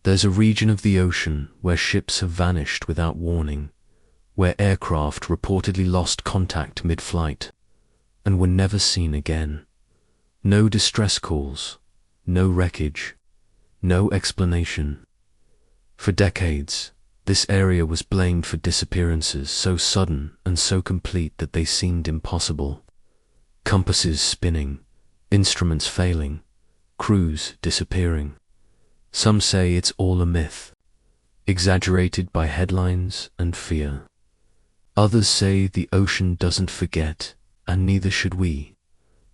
There's a region of the ocean where ships have vanished without warning, where aircraft reportedly lost contact mid-flight and were never seen again. No distress calls, no wreckage, no explanation. For decades, this area was blamed for disappearances so sudden and so complete that they seemed impossible. Compasses spinning, instruments failing, crews disappearing. Some say it's all a myth, exaggerated by headlines and fear. Others say the ocean doesn't forget, and neither should we,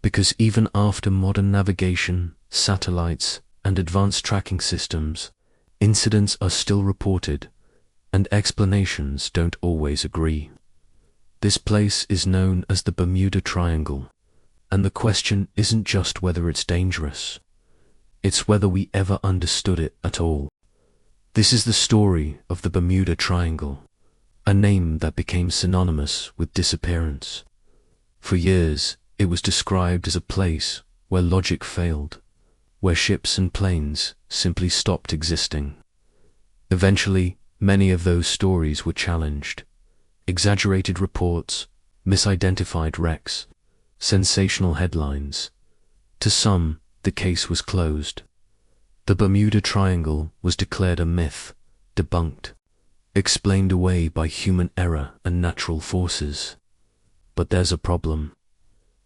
because even after modern navigation, satellites, and advanced tracking systems, incidents are still reported, and explanations don't always agree. This place is known as the Bermuda Triangle, and the question isn't just whether it's dangerous. It's whether we ever understood it at all. This is the story of the Bermuda Triangle, a name that became synonymous with disappearance. For years, it was described as a place where logic failed, where ships and planes simply stopped existing. Eventually, many of those stories were challenged. Exaggerated reports, misidentified wrecks, sensational headlines. To some, the case was closed. The Bermuda Triangle was declared a myth, debunked, explained away by human error and natural forces. But there's a problem.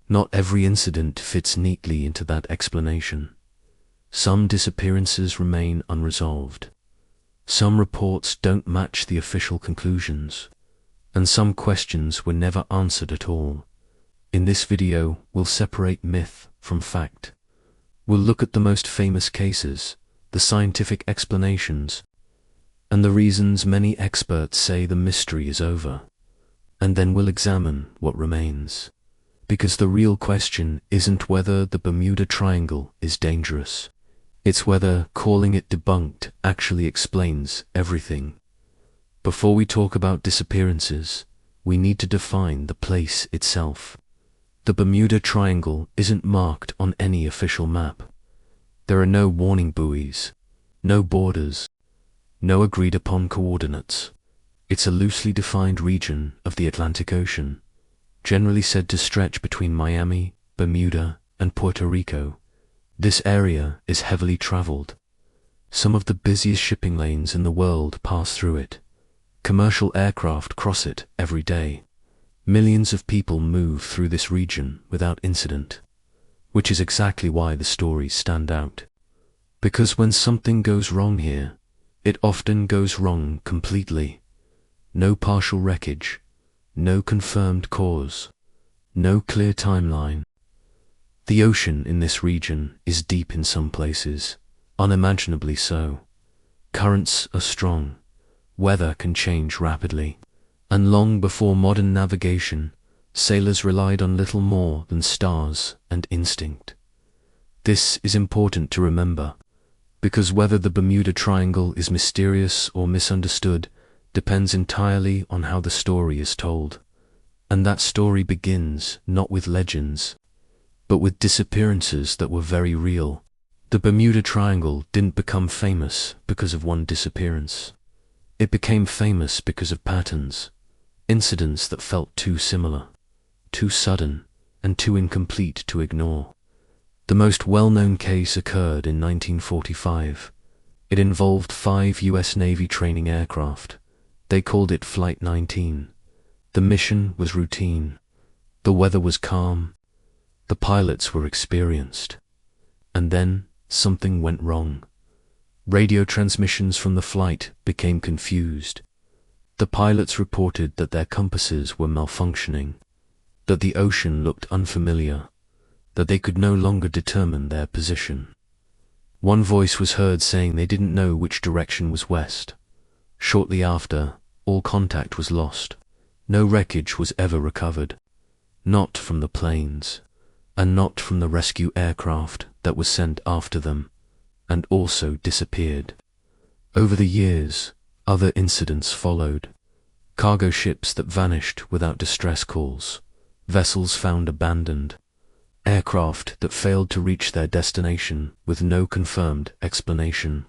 Not every incident fits neatly into that explanation. Some disappearances remain unresolved. Some reports don't match the official conclusions, and some questions were never answered at all. In this video, we'll separate myth from fact. We'll look at the most famous cases, the scientific explanations, and the reasons many experts say the mystery is over. And then we'll examine what remains. Because the real question isn't whether the Bermuda Triangle is dangerous. It's whether calling it debunked actually explains everything. Before we talk about disappearances, we need to define the place itself. The Bermuda Triangle isn't marked on any official map. There are no warning buoys, no borders, no agreed-upon coordinates. It's a loosely defined region of the Atlantic Ocean, generally said to stretch between Miami, Bermuda, and Puerto Rico. This area is heavily traveled. Some of the busiest shipping lanes in the world pass through it. Commercial aircraft cross it every day. Millions of people move through this region without incident, which is exactly why the stories stand out. Because when something goes wrong here, it often goes wrong completely. No partial wreckage, no confirmed cause, no clear timeline. The ocean in this region is deep in some places, unimaginably so. Currents are strong, weather can change rapidly, and long before modern navigation, sailors relied on little more than stars and instinct. This is important to remember, because whether the Bermuda Triangle is mysterious or misunderstood depends entirely on how the story is told. And that story begins not with legends, but with disappearances that were very real. The Bermuda Triangle didn't become famous because of one disappearance. It became famous because of patterns, incidents that felt too similar, too sudden, and too incomplete to ignore. The most well-known case occurred in 1945. It involved 5 US Navy training aircraft. They called it Flight 19. The mission was routine. The weather was calm. The pilots were experienced. And then something went wrong. Radio transmissions from the flight became confused. The pilots reported that their compasses were malfunctioning, that the ocean looked unfamiliar, that they could no longer determine their position. One voice was heard saying they didn't know which direction was west. Shortly after, all contact was lost. No wreckage was ever recovered. Not from the planes, and not from the rescue aircraft that was sent after them, and also disappeared. Over the years, other incidents followed. Cargo ships that vanished without distress calls, vessels found abandoned, aircraft that failed to reach their destination with no confirmed explanation.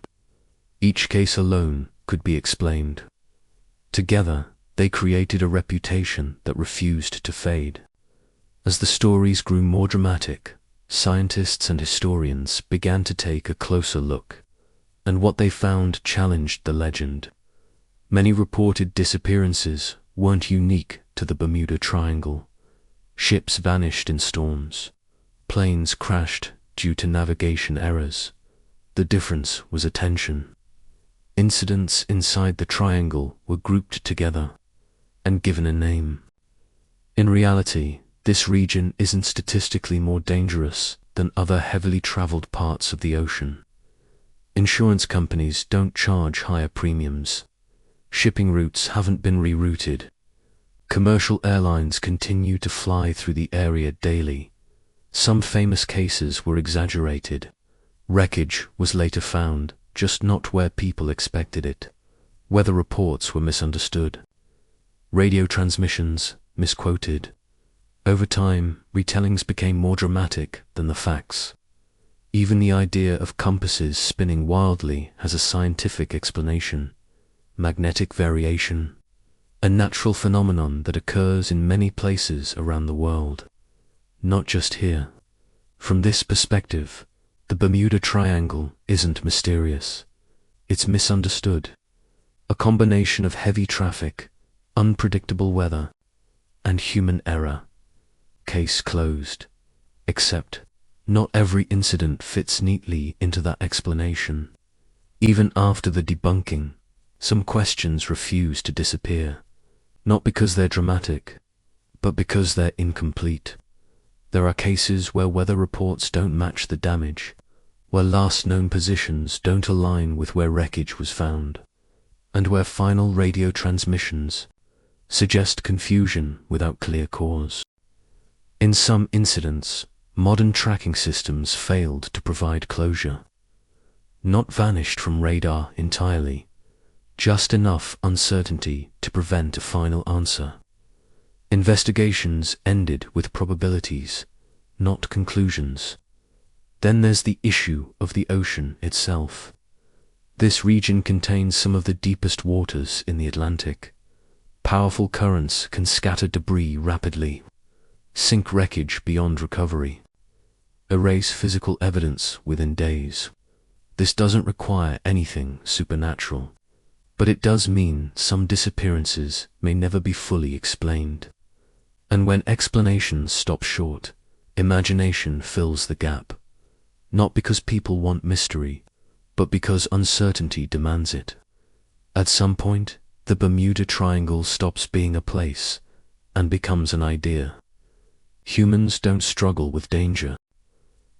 Each case alone could be explained. Together, they created a reputation that refused to fade. As the stories grew more dramatic, scientists and historians began to take a closer look, and what they found challenged the legend. Many reported disappearances weren't unique to the Bermuda Triangle. Ships vanished in storms. Planes crashed due to navigation errors. The difference was attention. Incidents inside the triangle were grouped together and given a name. In reality, this region isn't statistically more dangerous than other heavily traveled parts of the ocean. Insurance companies don't charge higher premiums. Shipping routes haven't been rerouted. Commercial airlines continue to fly through the area daily. Some famous cases were exaggerated. Wreckage was later found, just not where people expected it. Weather reports were misunderstood. Radio transmissions misquoted. Over time, retellings became more dramatic than the facts. Even the idea of compasses spinning wildly has a scientific explanation. Magnetic variation, a natural phenomenon that occurs in many places around the world, not just here. From this perspective, the Bermuda Triangle isn't mysterious. It's misunderstood. A combination of heavy traffic, unpredictable weather, and human error. Case closed. Except, not every incident fits neatly into that explanation. Even after the debunking, some questions refuse to disappear, not because they're dramatic, but because they're incomplete. There are cases where weather reports don't match the damage, where last known positions don't align with where wreckage was found, and where final radio transmissions suggest confusion without clear cause. In some incidents, modern tracking systems failed to provide closure. Not vanished from radar entirely, just enough uncertainty to prevent a final answer. Investigations ended with probabilities, not conclusions. Then there's the issue of the ocean itself. This region contains some of the deepest waters in the Atlantic. Powerful currents can scatter debris rapidly, sink wreckage beyond recovery, erase physical evidence within days. This doesn't require anything supernatural, but it does mean some disappearances may never be fully explained. And when explanations stop short, imagination fills the gap, not because people want mystery, but because uncertainty demands it. At some point, the Bermuda Triangle stops being a place and becomes an idea. Humans don't struggle with danger.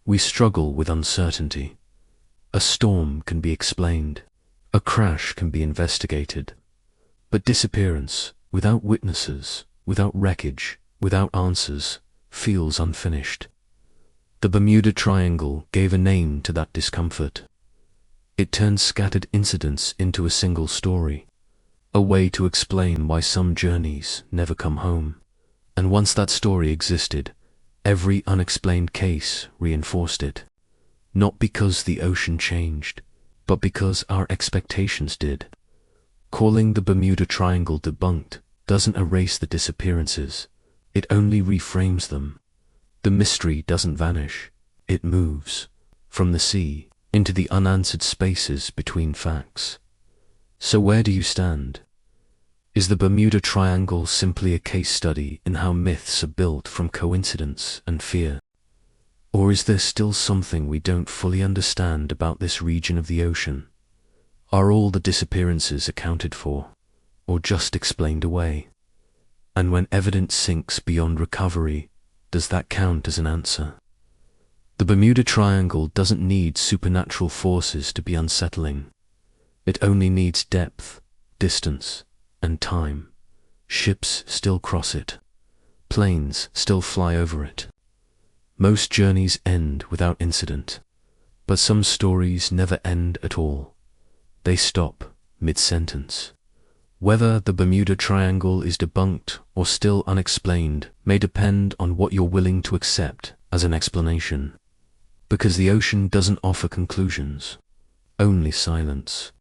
We struggle with uncertainty. A storm can be explained. A crash can be investigated. But disappearance, without witnesses, without wreckage, without answers, feels unfinished. The Bermuda Triangle gave a name to that discomfort. It turned scattered incidents into a single story, a way to explain why some journeys never come home. And once that story existed, every unexplained case reinforced it. Not because the ocean changed, but because our expectations did. Calling the Bermuda Triangle debunked doesn't erase the disappearances, it only reframes them. The mystery doesn't vanish, it moves from the sea into the unanswered spaces between facts. So where do you stand? Is the Bermuda Triangle simply a case study in how myths are built from coincidence and fear? Or is there still something we don't fully understand about this region of the ocean? Are all the disappearances accounted for, or just explained away? And when evidence sinks beyond recovery, does that count as an answer? The Bermuda Triangle doesn't need supernatural forces to be unsettling. It only needs depth, distance, and time. Ships still cross it. Planes still fly over it. Most journeys end without incident, but some stories never end at all. They stop mid-sentence. Whether the Bermuda Triangle is debunked or still unexplained may depend on what you're willing to accept as an explanation. Because the ocean doesn't offer conclusions, only silence.